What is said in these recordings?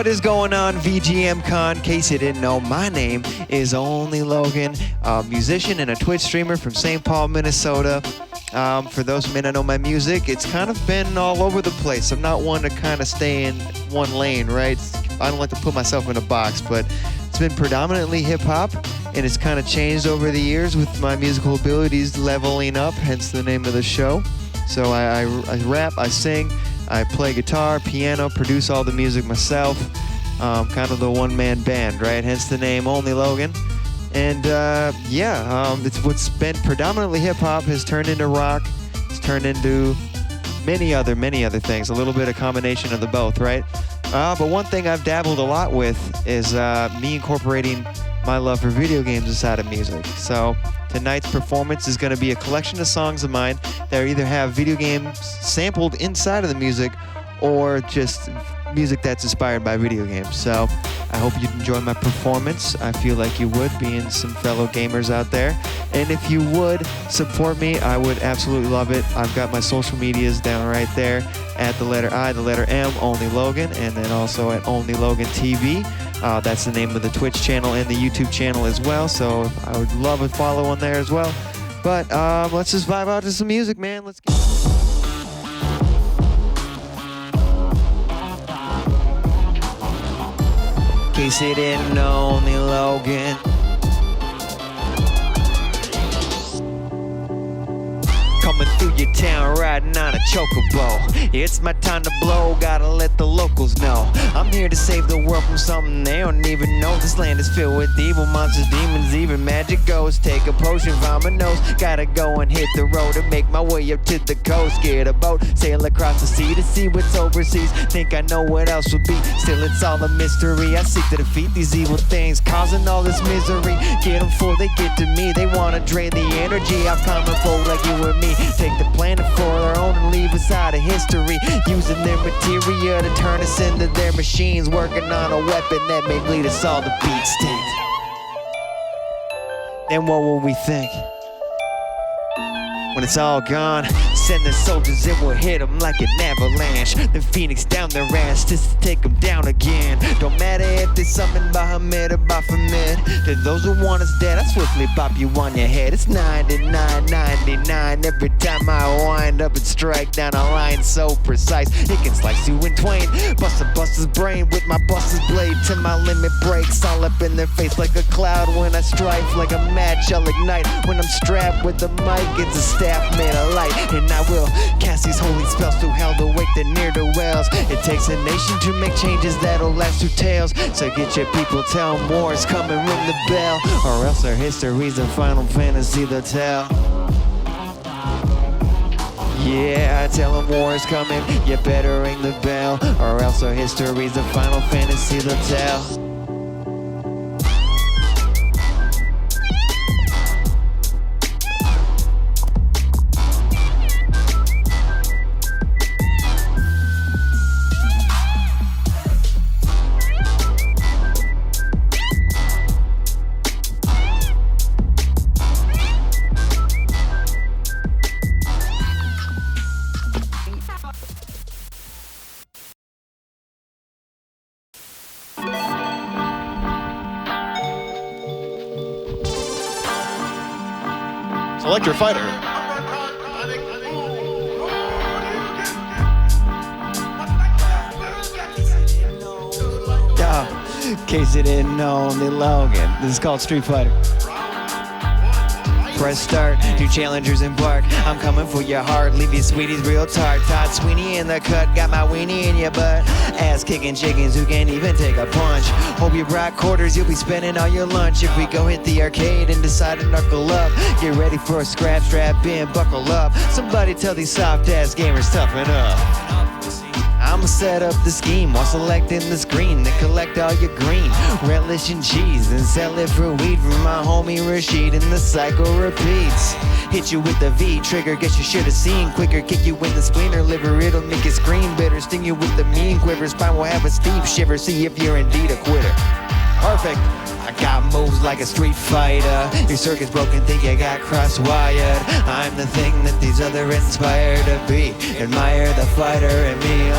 What is going on, VGM Con? In case you didn't know, my name is Only Logan, a musician and a Twitch streamer from St. Paul, Minnesota. For those who may not know my music, it's kind of been all over the place. I'm not one to kind of stay in one lane, right? I don't like to put myself in a box, but it's been predominantly hip-hop, and it's kind of changed over the years with my musical abilities leveling up, hence the name of the show. So I rap, I sing, I play guitar, piano, produce all the music myself. Kind of the one-man band, right? Hence the name Only Logan. And it's what's been predominantly hip-hop has turned into rock. It's turned into many other things. A little bit of combination of the both, right? But one thing I've dabbled a lot with is me incorporating my love for video games inside of music. So tonight's performance is going to be a collection of songs of mine that either have video games sampled inside of the music or just music that's inspired by video games. So I hope you enjoy my performance. I feel like you would, being some fellow gamers out there. And if you would support me, I would absolutely love it. I've got my social medias down right there at the letter I, the letter M, Only Logan, and then also at Only Logan TV. That's the name of the Twitch channel and the YouTube channel as well. So I would love a follow on there as well. But let's just vibe out to some music, man. Let's get. In case you didn't know, Only Logan. Coming through your town, riding on a Chocobo. It's my time to blow, gotta let the locals know. I'm here to save the world from something they don't even know. This land is filled with evil monsters, demons, even magic ghosts. Take a potion, vomit nose, gotta go and hit the road and make my way up to the coast. Get a boat, sail across the sea to see what's overseas. Think I know what else would be, still it's all a mystery. I seek to defeat these evil things, causing all this misery. Get them before they get to me, they wanna drain the energy. I'm coming for like you and me. Take the planet for their own and leave us out of history. Using their materia to turn us into their machines. Working on a weapon that may lead us all to beat extinct. Then what will we think? When it's all gone, send the soldiers, it will hit them like an avalanche. Then Phoenix down their ass just to take them down again. Don't matter if they summon Bahamut or Baphomet. To those who want us dead, I swiftly pop you on your head. It's 99, 99 every time I wind up and strike down a line so precise. It can slice you in twain, bust a buster's brain with my buster's blade till my limit breaks. All up in their face like a cloud when I strike. Like a match I'll ignite when I'm strapped with the mic. It's a staff made of light, and I will cast these holy spells to hell to wake the near to wells. It takes a nation to make changes that'll last through tales. So get your people, tell them war is coming, ring the bell, or else our history's a Final Fantasy they'll tell. Yeah, tell them war is coming, you better ring the bell, or else our history's a Final Fantasy they'll tell. Select your fighter. In case you didn't know, Only Logan. This is called Street Fighter. Press start, new challengers embark. I'm coming for your heart, leave your sweeties real tart. Todd Sweeney in the cut, got my weenie in your butt. Ass kicking chickens who can't even take a punch. Hope you brought quarters, you'll be spending all your lunch. If we go hit the arcade and decide to knuckle up, get ready for a scrap, strap in, buckle up. Somebody tell these soft ass gamers toughen up. I'ma set up the scheme while selecting the screen, then collect all your green relish and cheese, then sell it for weed from my homie Rashid, and the cycle repeats. Hit you with the V trigger, guess you should have seen quicker. Kick you in the spleen or liver, it'll make you scream bitter. Sting you with the mean quiver, spine will have a steep shiver. See if you're indeed a quitter. Perfect. I got moves like a street fighter. Your circuit's broken, think you got cross-wired. I'm the thing that these other inspire to be. Admire the fighter in me,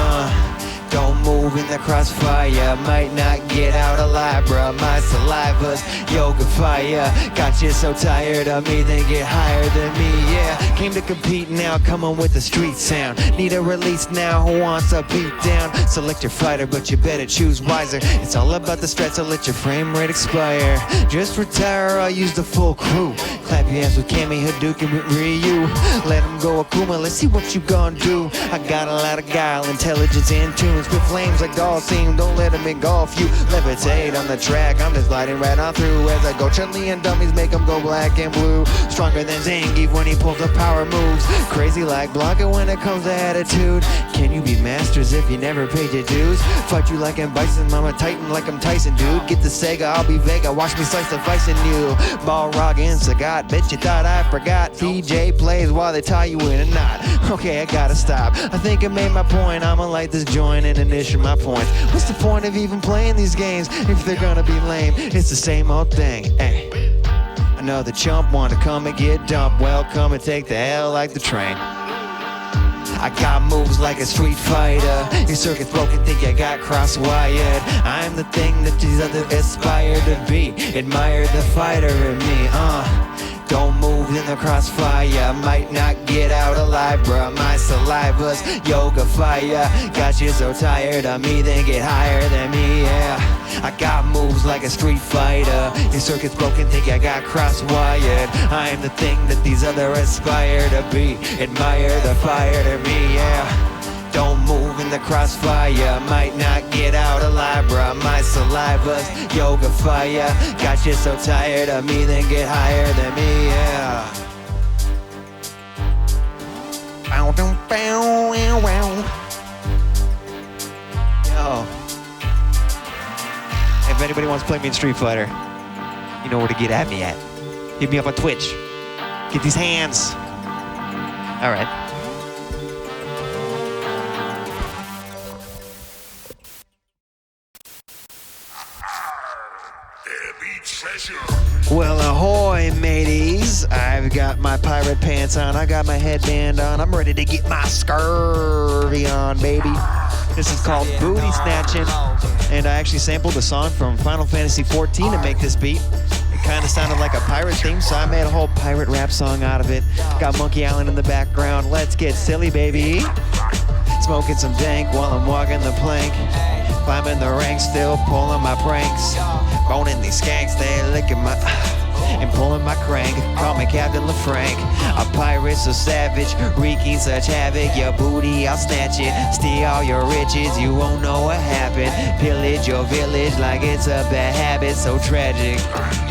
Don't move in the crossfire, might not get out alive, bruh. My saliva's yoga fire. Got you so tired of me, then get higher than me, yeah. Came to compete now, coming with the street sound. Need a release now, who wants a beat down? Select your fighter, but you better choose wiser. It's all about the stretch, so let your frame rate expire. Just retire, I'll use the full crew. Clap your hands with Kami, Hadouken with Ryu. Let him go Akuma, let's see what you gon' do. I got a lot of guile, intelligence, and tune. Spit flames like all seem, don't let them engulf you. Levitate on the track, I'm just gliding right on through. As I go, Chun-Li and dummies make them go black and blue. Stronger than Zangief when he pulls the power moves. Crazy like Blanca when it comes to attitude. Can you be masters if you never paid your dues? Fight you like I'm Bison, I'm a Titan like I'm Tyson, dude. Get the Sega, I'll be Vega, watch me slice the vice in you. Ball rock and Sagat, bet you thought I forgot. DJ plays while they tie you in a knot. Okay, I gotta stop, I think I made my point. I'ma light this joint and initiate my points. What's the point of even playing these games if they're gonna be lame? It's the same old thing, ay. Another chump want to come and get dumped. Well, come and take the L like the train. I got moves like a street fighter. Your circuit's broken, think I got cross-wired. I'm the thing that these others aspire to be. Admire the fighter in me, Don't move in the crossfire, might not get out alive, bruh. My saliva's yoga fire. Got you so tired of me, then get higher than me, yeah. I got moves like a street fighter. Your circuit's broken, think I got cross-wired. I'm the thing that these others aspire to be. Admire the fire to me, yeah. Don't move in the crossfire, might not get out alive, bruh. My saliva's yoga fire. Got you so tired of me, then get higher than me, yeah. Bow, bow, bow, wow. Yo. If anybody wants to play me in Street Fighter, you know where to get at me at. Hit me up on Twitch. Get these hands. All right. Well, ahoy, mateys. I've got my pirate pants on. I got my headband on. I'm ready to get my scurvy on, baby. This is called Booty Snatchin', and I actually sampled a song from Final Fantasy XIV to make this beat. It kind of sounded like a pirate theme, so I made a whole pirate rap song out of it. Got Monkey Island in the background. Let's get silly, baby. Smoking some dank while I'm walking the plank. Climbing the ranks, still pulling my pranks. Boning these skanks, they licking my... and pulling my crank. Call me Captain LaFranc. A pirate so savage, wreaking such havoc. Your booty, I'll snatch it. Steal all your riches, you won't know what happened. Pillage your village like it's a bad habit, so tragic.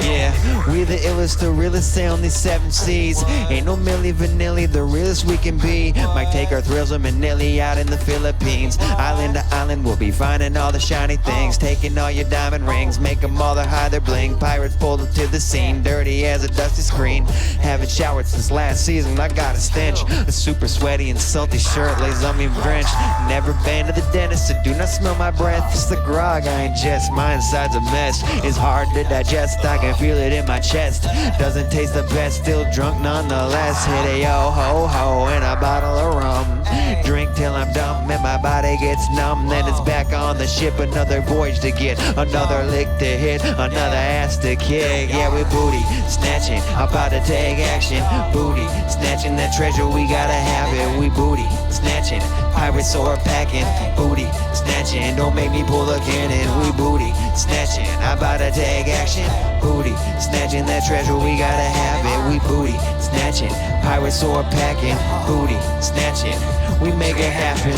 Yeah, we the illest, the realest sound these 7 seas. Ain't no Milli Vanilli, the realest we can be. Might take our thrills of Manili out in the Philippines. Island to island, we'll be finding all the shiny things. Taking all your diamond rings, make them all their high, their bling. Pirates pulled up to the scene, dirty as a dusty screen. Haven't showered since last season, I got a stench. A super sweaty and salty shirt lays on me drenched. Never been to the dentist, so do not smell my breath. It's the grog I ingest, my inside's a mess. It's hard to digest, I can feel it in my chest. Doesn't taste the best, still drunk nonetheless. Hit a yo-ho-ho and a bottle of rum. Drink till I'm dumb and my body gets numb. Then it's back on the ship, another voyage to get. Another lick to hit, another ass to kick. Yeah, we booty snatching, about to take action. Booty snatching that treasure, we gotta have it. We booty snatching, pirate sword packing. Booty snatching, don't make me pull a cannon. We booty snatching, about to take action. Booty snatching that treasure, we gotta have it. We booty snatching, pirate sword packing. Booty snatching, we make it happen.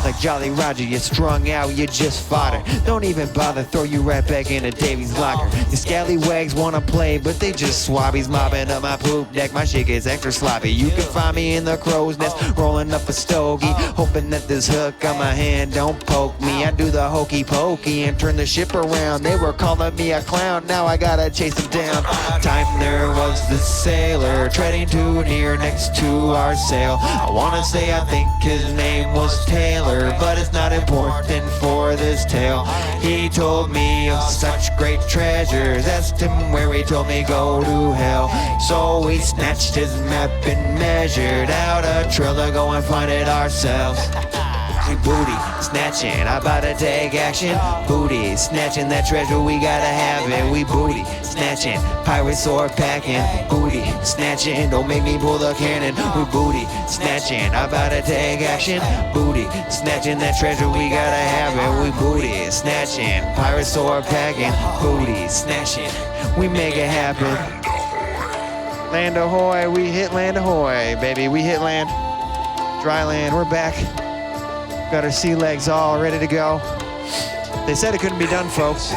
Like Jolly Roger, you're strung out, you're just fodder. Don't even bother, throw you right back into Davy's locker. The scallywags wanna play, but they just swabbies. Mopping up my poop deck, my shit gets extra sloppy. You can find me in the crow's nest, rolling up a stogie, hoping that this hook on my hand don't poke me. I do the hokey pokey and turn the ship around. They were calling me a clown, now I gotta chase them down. Time there was the sailor, treading too near next to our sail. I wanna say I think his name was Taylor, but it's not important for this tale. He told me of such great treasures, asked him where, he told me go to hell. So we snatched his map and measured out a trail to go and find it ourselves. We booty snatching, about to take action. Booty snatching that treasure, we gotta have it. We booty snatching, pirate sword packing. Booty snatching, don't make me pull the cannon. We booty snatching, about to take action. Booty snatching that treasure, we gotta have it. We booty snatching, pirate sword packing. Booty snatching, we make it happen. Land ahoy, we hit land ahoy, baby, we hit land. Dry land, we're back. Got our sea legs all ready to go. They said it couldn't be done, folks.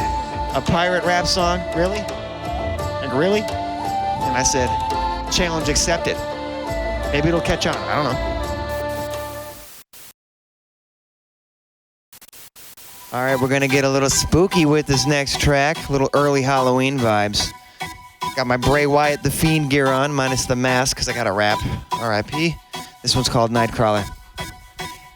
A pirate rap song, really? Like, really? And I said, challenge accepted. Maybe it'll catch on, I don't know. All right, we're gonna get a little spooky with this next track. A little early Halloween vibes. Got my Bray Wyatt the Fiend gear on, minus the mask, because I got a rap. R.I.P. This one's called Nightcrawler.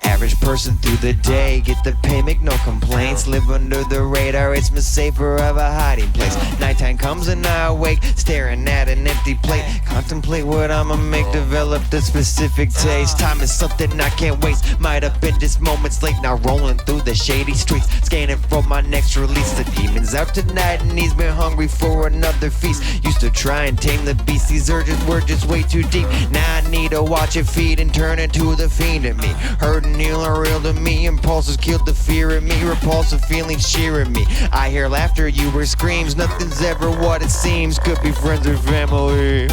Average person through the day, get the pay, make no complaints. Live under the radar, it's my safer of a hiding place. Nighttime comes and I awake, staring at an empty plate. Contemplate what I'ma make, develop the specific taste. Time is something I can't waste, might have been just moments late. Now rolling through the shady streets, scanning for my next release. The demon's out tonight and he's been hungry for another feast. Used to try and tame the beast, these urges were just way too deep. Now I need to watch it feed and turn into the fiend in me. Hurting you are real to me, impulses killed the fear in me, repulsive feelings cheering me. I hear laughter, you hear screams, nothing's ever what it seems, could be friends or family.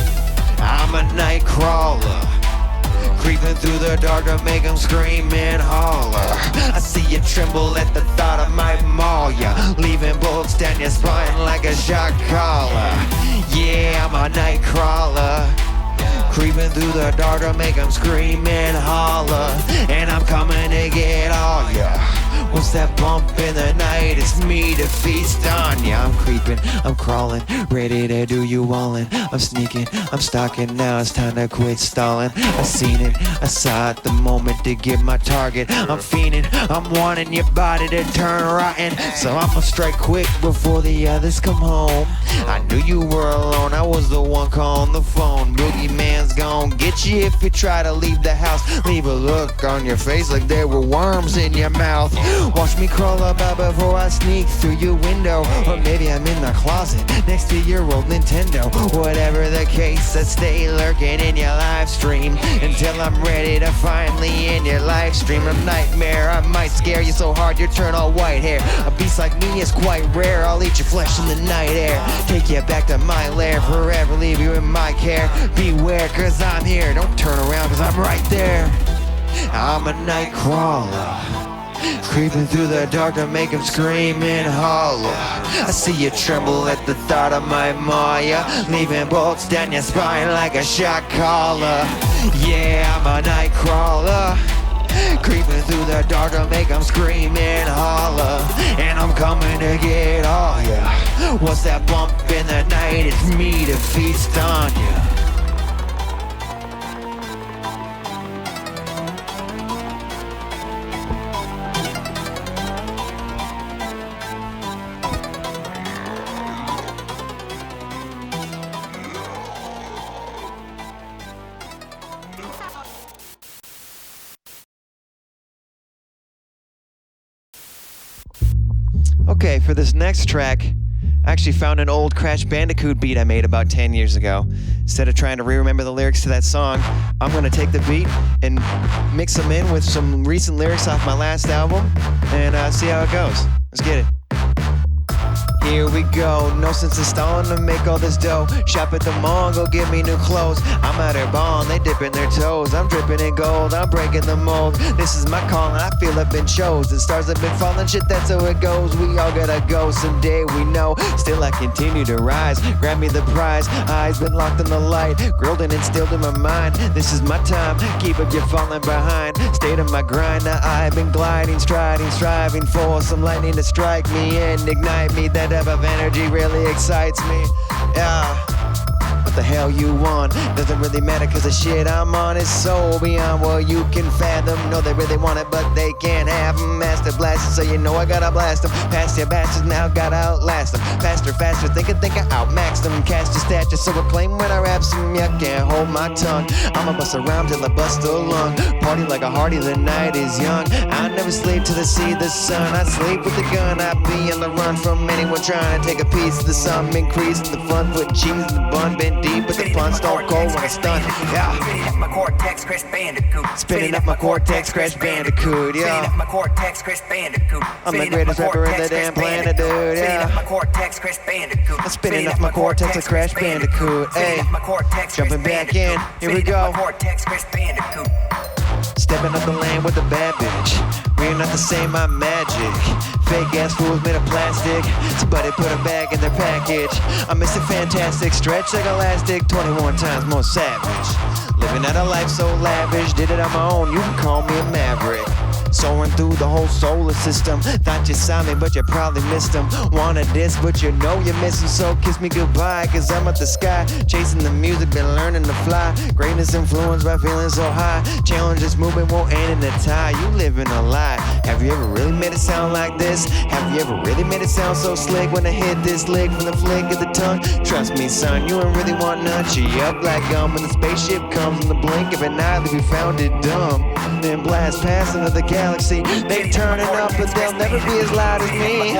I'm a night crawler, creeping through the dark to make them scream and holler. I see you tremble at the thought I might maul ya, leaving bolts down your spine like a shock collar. Yeah, I'm a night crawler, creeping through the dark to make them scream and holler. And I'm coming to get all ya. What's that bump in the night? It's me to feast on ya. I'm creeping, I'm crawling, ready to do you all in. I'm sneaking, I'm stalking, now it's time to quit stalling. I seen it, I saw it, the moment to get my target. I'm fiending, I'm wanting your body to turn rotten. So I'ma strike quick before the others come home. I knew you were alone, I was the one calling the phone. Boogeyman's gon' get you if you try to leave the house. Leave a look on your face like there were worms in your mouth. Watch me crawl up out before I sneak through your window. Or maybe I'm in the closet next to your old Nintendo. Whatever the case, I stay lurking in your live stream until I'm ready to finally end your live stream. A nightmare, I might scare you so hard you turn all white hair. A beast like me is quite rare, I'll eat your flesh in the night air. Take you back to my lair, forever leave you in my care. Beware, cause I'm here, don't turn around cause I'm right there. I'm a night crawler, creeping through the dark to make him scream and holler. I see you tremble at the thought I might maul ya, leaving bolts down your spine like a shock collar. Yeah, I'm a night crawler, creeping through the dark to make them scream and holler. And I'm coming to get all ya. What's that bump in the night? It's me to feast on ya. Okay, for this next track, I actually found an old Crash Bandicoot beat I made about 10 years ago. Instead of trying to re-remember the lyrics to that song, I'm gonna take the beat and mix them in with some recent lyrics off my last album and see how it goes. Let's get it. Here we go, no sense in stalling to make all this dough. Shop at the mall, go get me new clothes. I'm out here balling, they dipping their toes. I'm dripping in gold, I'm breaking the mold. This is my calling, I feel I've been chosen. Stars have been falling, shit, that's how it goes. We all gotta go someday, we know. Still I continue to rise, grab me the prize. Eyes been locked in the light, grilled and instilled in my mind. This is my time, keep up, you're falling behind. State of my grind, now I've been gliding, striding, striving for some lightning to strike me and ignite me. That type of energy really excites me. Yeah. what the hell you want? Doesn't really matter cause the shit I'm on is so beyond what you can fathom. No, they really want it, but they can't have them. Master blasted, so you know I gotta blast them. Past your bastards, now gotta outlast them. Faster, faster, think I outmaxed them. Cast your stature, so proclaim when I rap some. You can't hold my tongue. I'ma bust around till I bust a lung. Party like a hardy, the night is young. I never sleep till I see the sun. I sleep with the gun, I be on the run from anyone trying to take a piece of the sum. Increase the fun, put cheese in the bun. Been deep, but the pun's stone cold when I stun. Yeah. Spinning up my cortex, Crash Bandicoot. Spinning up my cortex, Crash Bandicoot. Spinning Yeah. up my cortex, Crash Bandicoot. I'm the greatest rapper in the damn planet, dude. Spinning up my Yeah. cortex, Crash Bandicoot. I'm spinning up my cortex like Crash Bandicoot. Hey, jumping back in. Here we go. Cortex, Crash Bandicoot. Stepping up the lane with a bad bitch. We're not the same, I'm magic. Fake ass fools made of plastic. Somebody put a bag in their package. I'm Mr. Fantastic, stretch like elastic. 21 times more savage. Living out a life so lavish. Did it on my own, you can call me a maverick. Soaring through the whole solar system. Thought you saw me, but you probably missed him. Wanna diss, but you know you're missing. So kiss me goodbye, cause I'm up the sky. Chasing the music, been learning to fly. Greatness influenced by feeling so high. Challenges moving won't end in a tie. You living a lie. Have you ever really made it sound like this? Have you ever really made it sound so slick? When I hit this lick from the flick of the tongue. Trust me, son, you ain't really want none. Cheer you up like gum when the spaceship comes in the blink of an eye that we found it dumb. Then blast past into the galaxy. They turning up, but they'll never be as loud as me.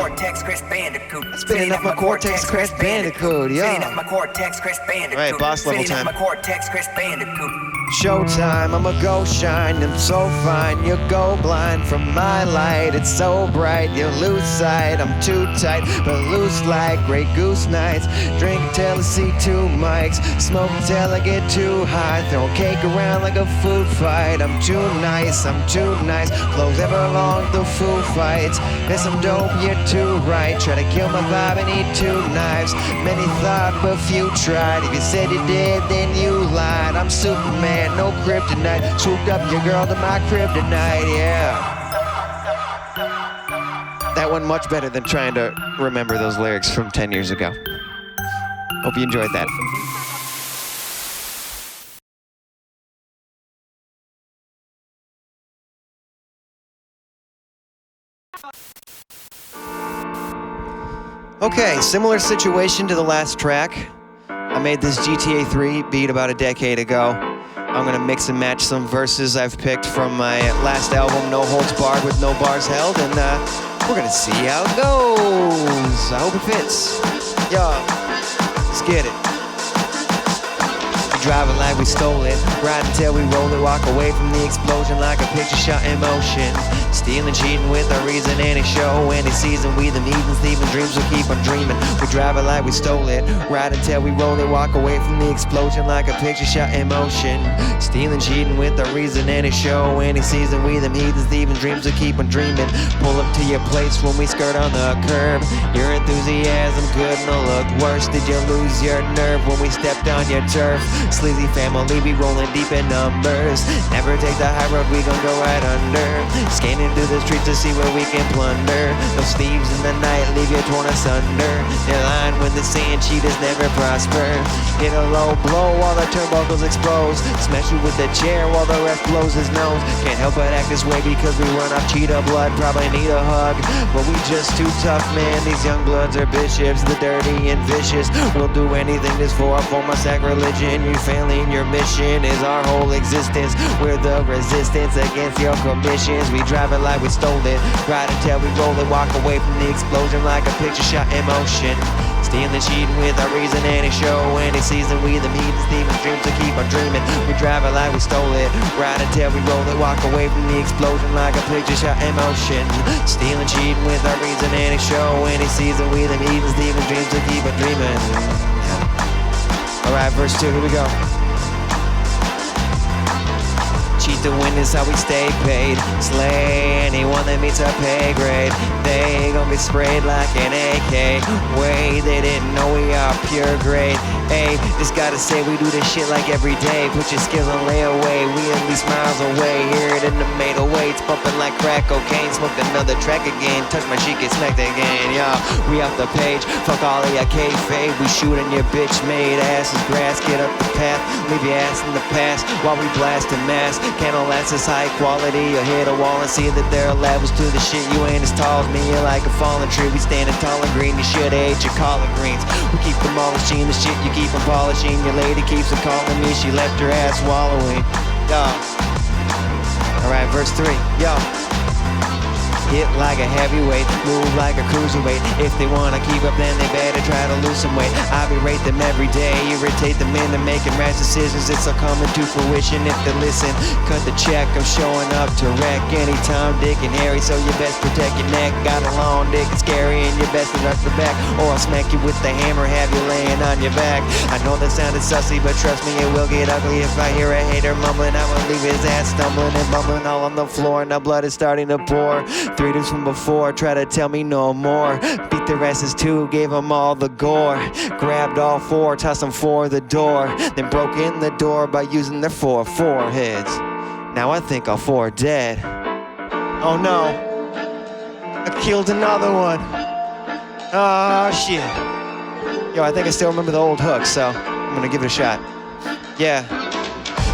Spinning up my cortex, Crash Bandicoot, yeah. Right, boss level time. Showtime, I'ma go shine. I'm so fine, you go blind from my light. It's so bright, you lose sight. I'm too tight, but loose like Grey Goose nights. Drink till I see two mics. Smoke till I get too high. Throw cake around like a food fight. I'm too nice, I'm too nice. Clothes ever long the Foo Fights. There's some dope, you're too right. Try to kill my vibe and need two knives. Many thought, but few tried. If you said you did, then you lied. I'm Superman, no kryptonite. Swooped up your girl to my crib tonight, yeah. That one much better than trying to remember those lyrics from 10 years ago. Hope you enjoyed that. Okay, similar situation to the last track. I made this GTA 3 beat about a decade ago. I'm gonna mix and match some verses I've picked from my last album, No Holds Barred with No Bars Held, and we're gonna see how it goes. I hope it fits. Yo, let's get it. We drive it like we stole it, ride until we roll it, walk away from the explosion like a picture shot in motion. Stealing, cheating with a reason, any show, any season. We the meetings, leaving dreams, we keep on dreaming. We drive it like we stole it, ride until we roll it, walk away from the explosion like a picture shot in motion. Stealing, cheating with a reason, any show, any season. We the meetings, leaving dreams, we keep on dreaming. Pull up to your place when we skirt on the curb. Your enthusiasm couldn't look worse. Did you lose your nerve when we stepped on your turf? Sleazy family, we rolling deep in numbers. Never take the high road, we gon' go right under. Scanning through the streets to see where we can plunder. Those thieves in the night leave you torn asunder. They're lying when the sand cheaters never prosper. Hit a low blow while the turnbuckles explode. Smash you with the chair while the ref blows his nose. Can't help but act this way because we run off cheetah blood. Probably need a hug, but we just too tough, man. These young bloods are bishops, the dirty and vicious. We'll do anything just for our form of sacrilegion. You failing your mission is our whole existence. We're the resistance against your commissions. We drive it like we stole it, ride until we roll it, walk away from the explosion like a picture shot in motion. Stealing, cheating with a reason, any show, any season. We the meetings, demons, dreams to keep on dreaming. We drive it like we stole it, ride until we roll it, walk away from the explosion like a picture shot in motion. Stealing, cheating with a reason, any show, any season. We the meetings, demons, dreams to keep on dreaming. Alright, verse 2, here we go. Cheat to win is how we stay paid. Slay anyone that meets our pay grade. They gon' be sprayed like an AK. Wait, they didn't know we are pure grade. Hey, just gotta say we do this shit like every day. Put your skills on layaway, we at least miles away. Hear it in the middle weights, bumping like crack cocaine. Smoke another track again, touch my cheek, get smacked again. Yeah, we off the page, fuck all of your kayfabe. We shooting your bitch made ass is grass. Get up the path, leave your ass in the past while we blast and mass. Candle last is high quality. You'll hit a wall and see that there are levels to the shit. You ain't as tall as me, you're like a fallen tree. We standing tall and green, you should age your collard greens. We keep demolishing the shit, you keep them polishing. Your lady keeps on calling me, she left her ass wallowing. Yo. Alright, verse 3. Yo. Hit like a heavyweight, move like a cruiserweight. If they wanna keep up, then they better try to lose some weight. I berate them every day, irritate them into making rash decisions. It's all coming to fruition if they listen. Cut the check, I'm showing up to wreck anytime, Dick and Harry. So you best protect your neck. Got a long dick, it's scary, and you best to rush the back, or I'll smack you with the hammer, have you laying on your back. I know that sounded sussy, but trust me, it will get ugly. If I hear a hater mumbling, I will leave his ass stumbling and bumbling all on the floor. Now blood is starting to pour. 3 dudes from before try to tell me no more. Beat their asses too, gave them all the gore. Grabbed all 4, tossed them for the door. Then broke in the door by using their 4 foreheads. Now I think all 4 are dead. Oh no, I killed another one. Oh shit. Yo, I think I still remember the old hook, so I'm gonna give it a shot. Yeah.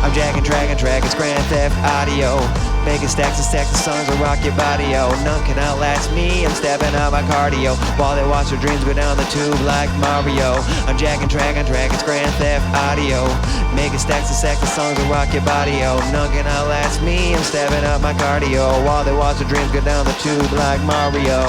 I'm jacking, dragging, it's Grand Theft Audio. Making stacks and stacks of songs will rock your body, yo. None can outlast me, I'm stepping out my cardio while they watch their dreams go down the tube like Mario. I'm jacking, dragging, it's Grand Theft Audio. Making stacks and stacks of songs will rock your body, yo. None can outlast me, I'm stepping out my cardio while they watch their dreams go down the tube like Mario.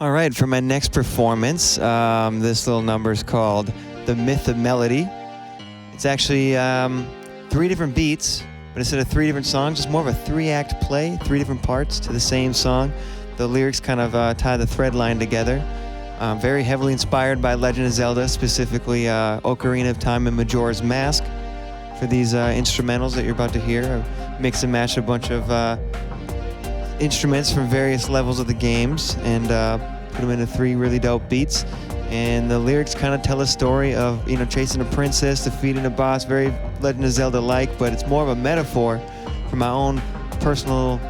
All right, for my next performance, this little number is called The Myth of Melody. It's actually 3 different beats, but instead of 3 different songs, it's more of a 3-act play, 3 different parts to the same song. The lyrics kind of tie the thread line together. Very heavily inspired by Legend of Zelda, specifically Ocarina of Time and Majora's Mask. For these instrumentals that you're about to hear, I mix and match a bunch of instruments from various levels of the games and put them into 3 really dope beats. And the lyrics kind of tell a story of, you know, chasing a princess, defeating a boss, very Legend of Zelda-like, but it's more of a metaphor for my own personal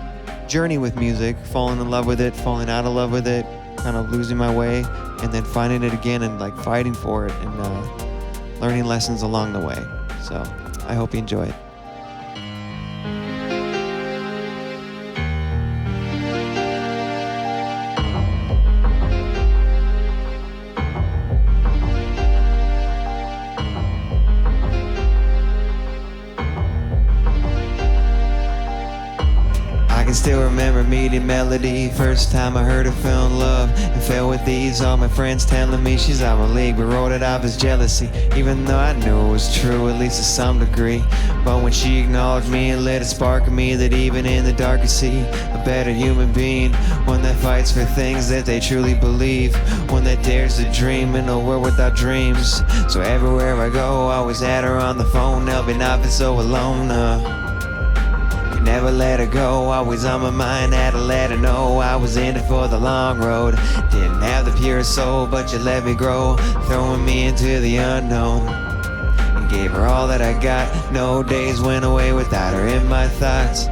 journey with music, falling in love with it, falling out of love with it, kind of losing my way, and then finding it again and like fighting for it and learning lessons along the way. So I hope you enjoy it. Still remember meeting Melody. First time I heard her, fell in love and fell with ease. All my friends telling me she's out of my league, but wrote it off as jealousy, even though I knew it was true, at least to some degree. But when she acknowledged me, it lit a spark in me that even in the dark I see a better human being, one that fights for things that they truly believe, one that dares to dream in a world without dreams. So everywhere I go, I always had her on the phone, never not been so alone. Never let her go, always on my mind, had to let her know I was in it for the long road. Didn't have the purest soul, but you let me grow, throwing me into the unknown. And gave her all that I got, no days went away without her in my thoughts.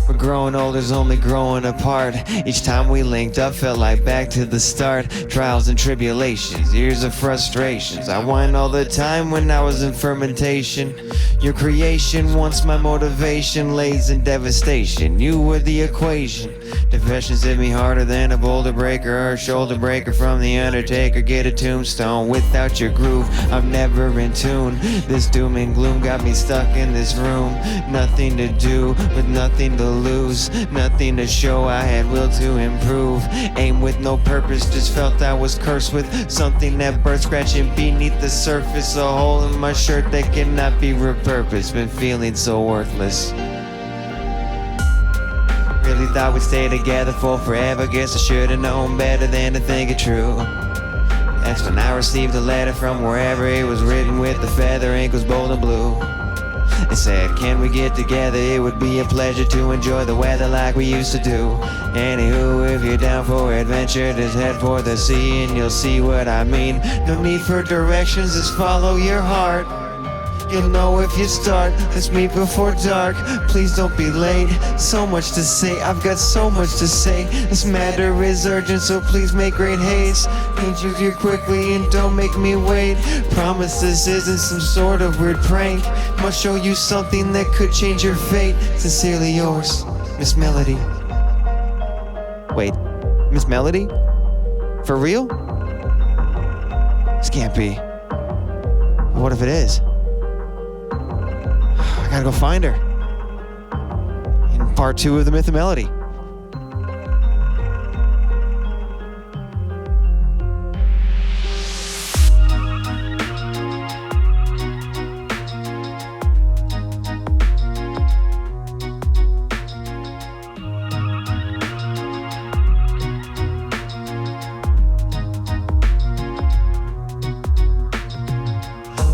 We're growing older's only growing apart. Each time we linked up felt like back to the start. Trials and tribulations, years of frustrations. I whined all the time when I was in fermentation. Your creation, once my motivation, lays in devastation. You were the equation. Depressions hit me harder than a boulder breaker or a shoulder breaker from the Undertaker. Get a tombstone without your groove, I'm never in tune. This doom and gloom got me stuck in this room. Nothing to do with nothing to lose, nothing to show I had will to improve. Aim with no purpose, just felt I was cursed with something that bird scratching beneath the surface. A hole in my shirt that cannot be repurposed, been feeling so worthless. thought we'd stay together for forever. Guess I should've known better than to think it true. That's when I received a letter from wherever. It was written with the feather, ink was bold and blue. It said, can we get together? It would be a pleasure to enjoy the weather like we used to do. Anywho, if you're down for adventure, just head for the sea and you'll see what I mean. No need for directions, just follow your heart. You'll know if you start. Let's meet before dark. Please don't be late. So much to say, I've got so much to say. This matter is urgent, so please make great haste. Need you here quickly and don't make me wait. Promise this isn't some sort of weird prank. Must show you something that could change your fate. Sincerely yours, Miss Melody. Wait, Miss Melody? For real? This can't be. What if it is? I gotta go find her. In part 2 of the Myth of Melody.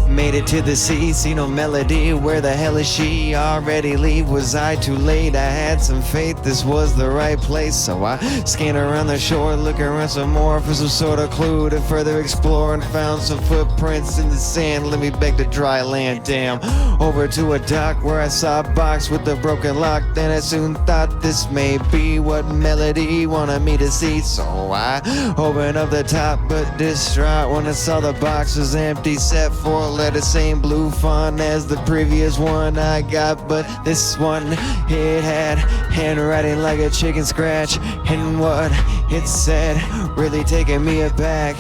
Made it to the sea, see no melody. Where the hell is she? Already leave. Was I too late? I had some faith this was the right place. So I scanned around the shore, looking around some more for some sort of clue to further explore, and found some footprints in the sand. Let me back to dry land, damn. Over to a dock where I saw a box with a broken lock. Then I soon thought this may be what Melody wanted me to see. So I opened up the top, but distraught when I saw the box was empty, set for the same blue font as the previous one I got, but this one, it had handwriting like a chicken scratch, and what it said really taking me aback.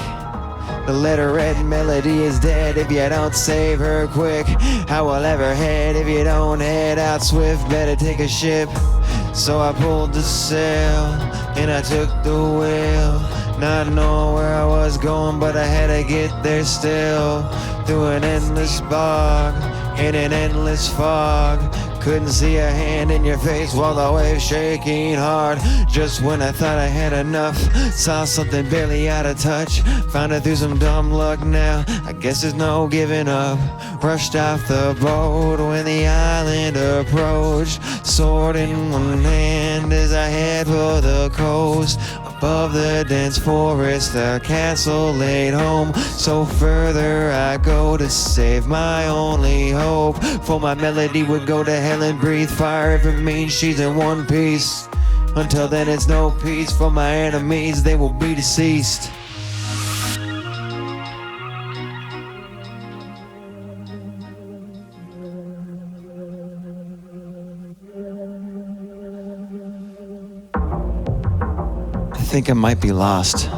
The letter read, Melody is dead if you don't save her quick. How will ever head if you don't head out swift? Better take a ship. So I pulled the sail and I took the wheel, not knowing where I was going, but I had to get there still. Through an endless bog, in an endless fog. Couldn't see a hand in your face while the waves shaking hard. Just when I thought I had enough, saw something barely out of touch. Found it through some dumb luck now, I guess there's no giving up. Rushed off the boat when the island approached. Sword in one hand as I head for the coast. Above the dense forest, the castle laid home. So further I go to save my only hope. For my Melody would go to hell and breathe fire if it means she's in one piece. Until then it's no peace for my enemies, they will be deceased. I think I might be lost.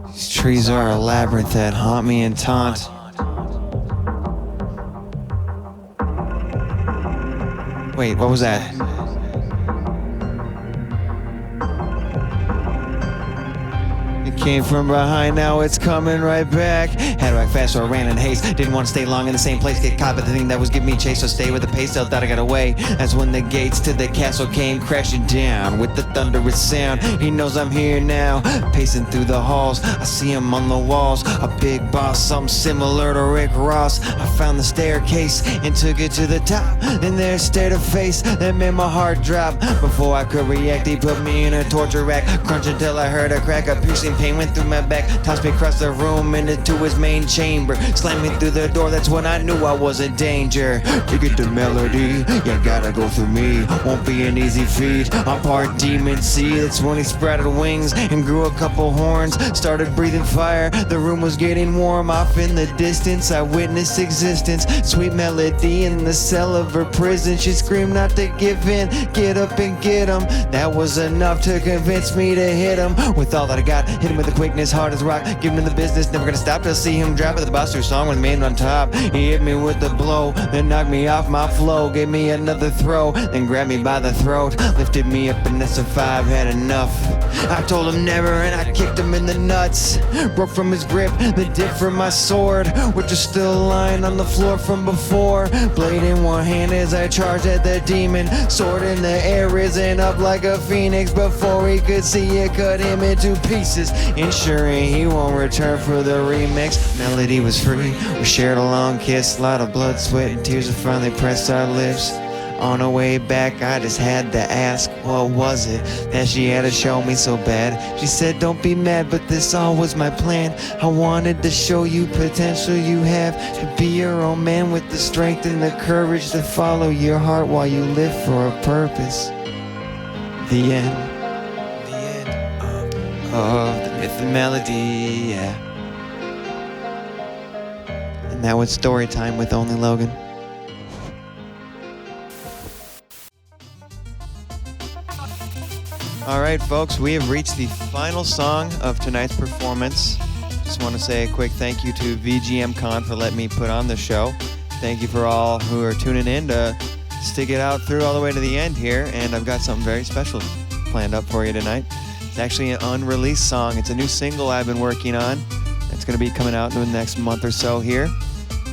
These trees are a labyrinth that haunt me and taunt. Wait, what was that? It came from behind, now it's coming right back. Had to act fast, so I ran in haste. Didn't want to stay long in the same place, get caught by the thing that was giving me chase. So stay with the pace, still thought I got away. That's when the gates to the castle came crashing down with the thunderous sound. He knows I'm here now, pacing through the halls. I see him on the walls, a big boss, something similar to Rick Ross. I found the staircase and took it to the top. Then there stared a face that made my heart drop. Before I could react, he put me in a torture rack. Crunch until I heard a crack, a piercing pain went through my back. Tossed me across the room and into his main chamber. Slammed me through the door, that's when I knew I was in danger. To get the Melody, you gotta go through me. Won't be an easy feat, I'm part demon seed. That's when he sprouted wings and grew a couple horns. Started breathing fire, the room was getting warm. Off in the distance, I witnessed existence. Sweet Melody in the cell of her prison. She screamed not to give in, get up and get him. That was enough to convince me to hit him. With all that I got, hit him with the quickness, hard as rock. Give him the business, never gonna stop till see him drop. At the boss song with me on top. He hit me with the blow, then knocked me off my flow. Gave me another throw, then grabbed me by the throat. Lifted me up and S5 had enough. I told him never and I kicked him in the nuts. Broke from his grip, the dip from my sword, which is still lying on the floor from before. Blade in one hand as I charged at the demon. Sword in the air, risen up like a phoenix. Before he could see it, cut him into pieces, ensuring he won't return for the remix. Melody was free, we shared a long kiss. A lot of blood, sweat, and tears have finally pressed our lips. On her way back, I just had to ask, what was it that she had to show me so bad? She said, don't be mad, but this all was my plan. I wanted to show you potential you have, to be your own man with the strength and the courage to follow your heart while you live for a purpose. The end. The end of the myth and melody, yeah. And now it's story time with Only Logan. Alright folks, we have reached the final song of tonight's performance. Just want to say a quick thank you to VGM Con for letting me put on the show. Thank you for all who are tuning in to stick it out through all the way to the end here, and I've got something very special planned up for you tonight. It's actually an unreleased song. It's a new single I've been working on. It's going to be coming out in the next month or so here.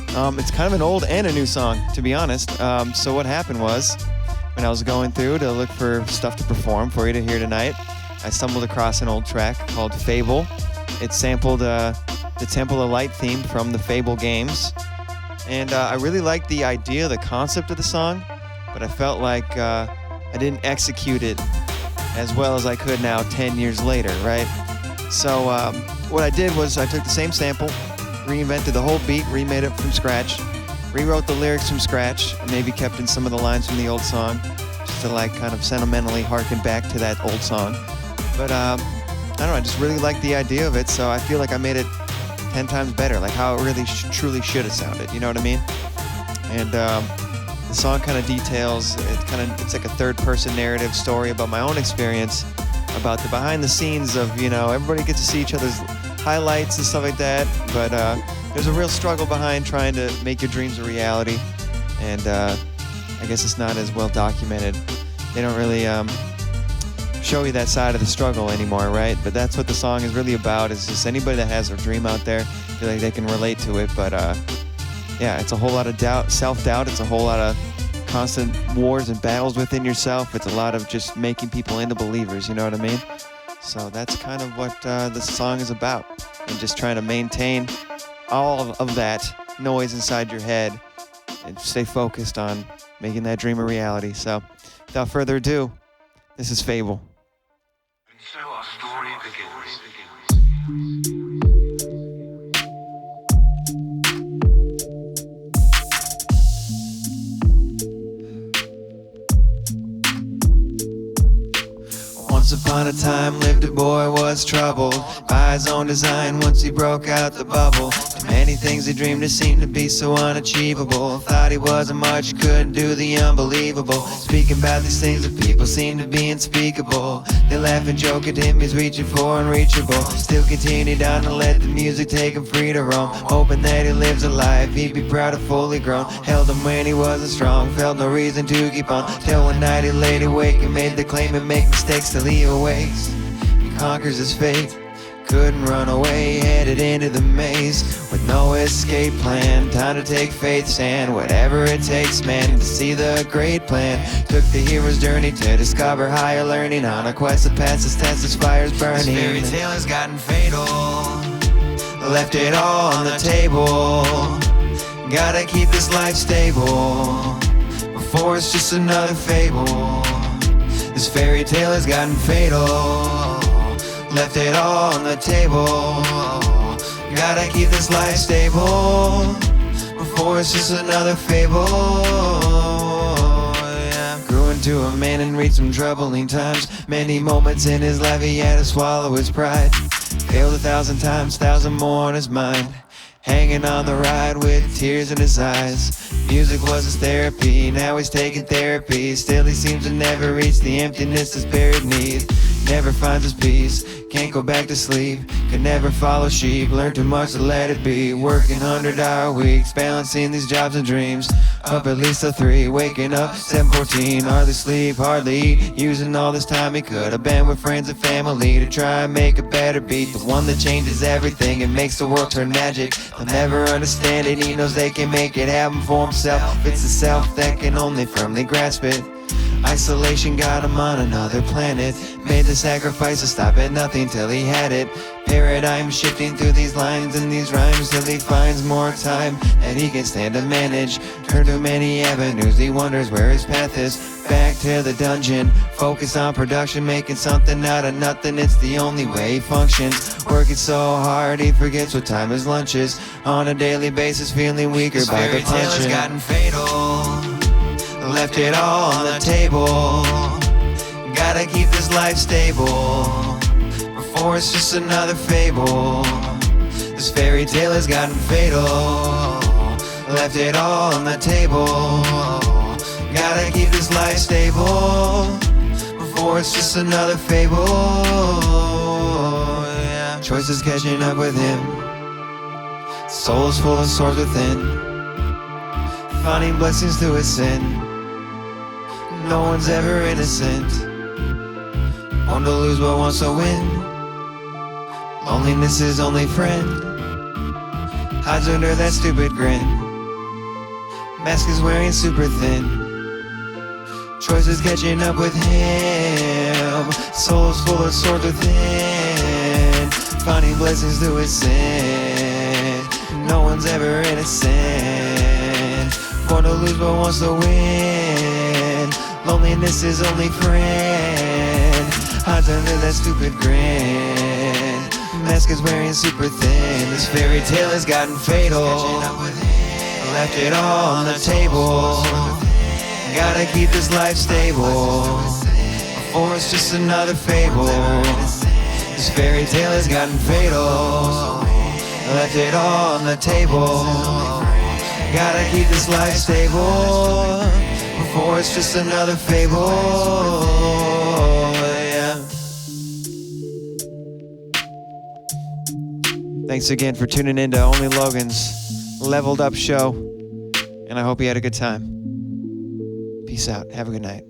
It's kind of an old and a new song, to be honest. So what happened was, when I was going through to look for stuff to perform for you to hear tonight, I stumbled across an old track called Fable. It sampled the Temple of Light theme from the Fable games. And I really liked the idea, the concept of the song, but I felt like I didn't execute it as well as I could now 10 years later, right? So what I did was I took the same sample, reinvented the whole beat, remade it from scratch, rewrote the lyrics from scratch, and maybe kept in some of the lines from the old song, just to like kind of sentimentally harken back to that old song. But I don't know, I just really liked the idea of it, so I feel like I made it 10 times better, like how it really truly should have sounded, you know what I mean? And the song kind of details, it's like a third-person narrative story about my own experience, about the behind the scenes of, you know, everybody gets to see each other's highlights and stuff like that, but there's a real struggle behind trying to make your dreams a reality, and I guess it's not as well documented. They don't really show you that side of the struggle anymore, right? But that's what the song is really about, is just anybody that has a dream out there, feel like they can relate to it, but yeah, it's a whole lot of doubt, self-doubt, it's a whole lot of constant wars and battles within yourself, it's a lot of just making people into believers, you know what I mean? So that's kind of what this song is about, and just trying to maintain all of that noise inside your head and stay focused on making that dream a reality. So without further ado, this is Fable. And so our story begins. Once upon a time lived a boy was troubled by his own design once he broke out the bubble. Too many things he dreamed of seemed to be so unachievable. Thought he wasn't much, couldn't do the unbelievable. Speaking about these things that people seem to be unspeakable. They laugh and joke at him, he's reaching for unreachable. Still continued on to let the music take him free to roam. Hoping that he lives a life he'd be proud of, fully grown. Held him when he wasn't strong, felt no reason to keep on. Till one night he laid awake and made the claim and make mistakes till he awakes. He conquers his fate, couldn't run away, headed into the maze with no escape plan. Time to take faith's stand, whatever it takes, man, to see the great plan. Took the hero's journey to discover higher learning, on a quest that passes tests as fire's burning. This fairy tale has gotten fatal, left it all on the table. Gotta keep this life stable before it's just another fable. This fairy tale has gotten fatal, left it all on the table. Gotta keep this life stable before it's just another fable. Yeah. Grew into a man and reached some troubling times. Many moments in his life he had to swallow his pride. Failed 1,000 times, 1,000 more on his mind. Hanging on the ride with tears in his eyes. Music was his therapy, now he's taking therapy. Still he seems to never reach the emptiness his buried needs. Never finds his peace, Can't go back to sleep, could never follow sheep. Learn too much to let it be. Working 100-hour weeks, balancing these jobs and dreams. Up at least till 3, waking up 7:14. Hardly sleep, hardly eat. Using all this time he could have been with friends and family to try and make a better beat. The one that changes everything and makes the world turn magic. They'll never understand it, he knows they can make it happen for himself. It's the self that can only firmly grasp it. Isolation got him on another planet. Made the sacrifice to stop at nothing till he had it. Paradigm shifting through these lines and these rhymes till he finds more time that he can stand to manage. Turned to many avenues, he wonders where his path is. Back to the dungeon, focus on production, making something out of nothing. It's the only way he functions. Working so hard he forgets what time his lunch is. On a daily basis feeling weaker by the punch. Has gotten fatal, left it all on the table. Gotta keep this life stable before it's just another fable. This fairy tale has gotten fatal, left it all on the table. Gotta keep this life stable before it's just another fable. Yeah. Choices catching up with him, soul is full of swords within, finding blessings through his sin. No one's ever innocent, one to lose but wants to win. Loneliness is only friend, hides under that stupid grin. Mask is wearing super thin, choices catching up with him. Soul's full of swords within, finding blessings through his sin. No one's ever innocent, one to lose but wants to win. Loneliness is only friend, hides under that stupid grin. Mask is wearing super thin. This fairy tale has gotten fatal, left it all on the table. Gotta keep this life stable before it's just another fable. This fairy tale has gotten fatal, left it all on the table. Gotta keep this life stable before it's just another fable. Yeah. Thanks again for tuning in to Only Logan's Leveled Up show, and I hope you had a good time. Peace out. Have a good night.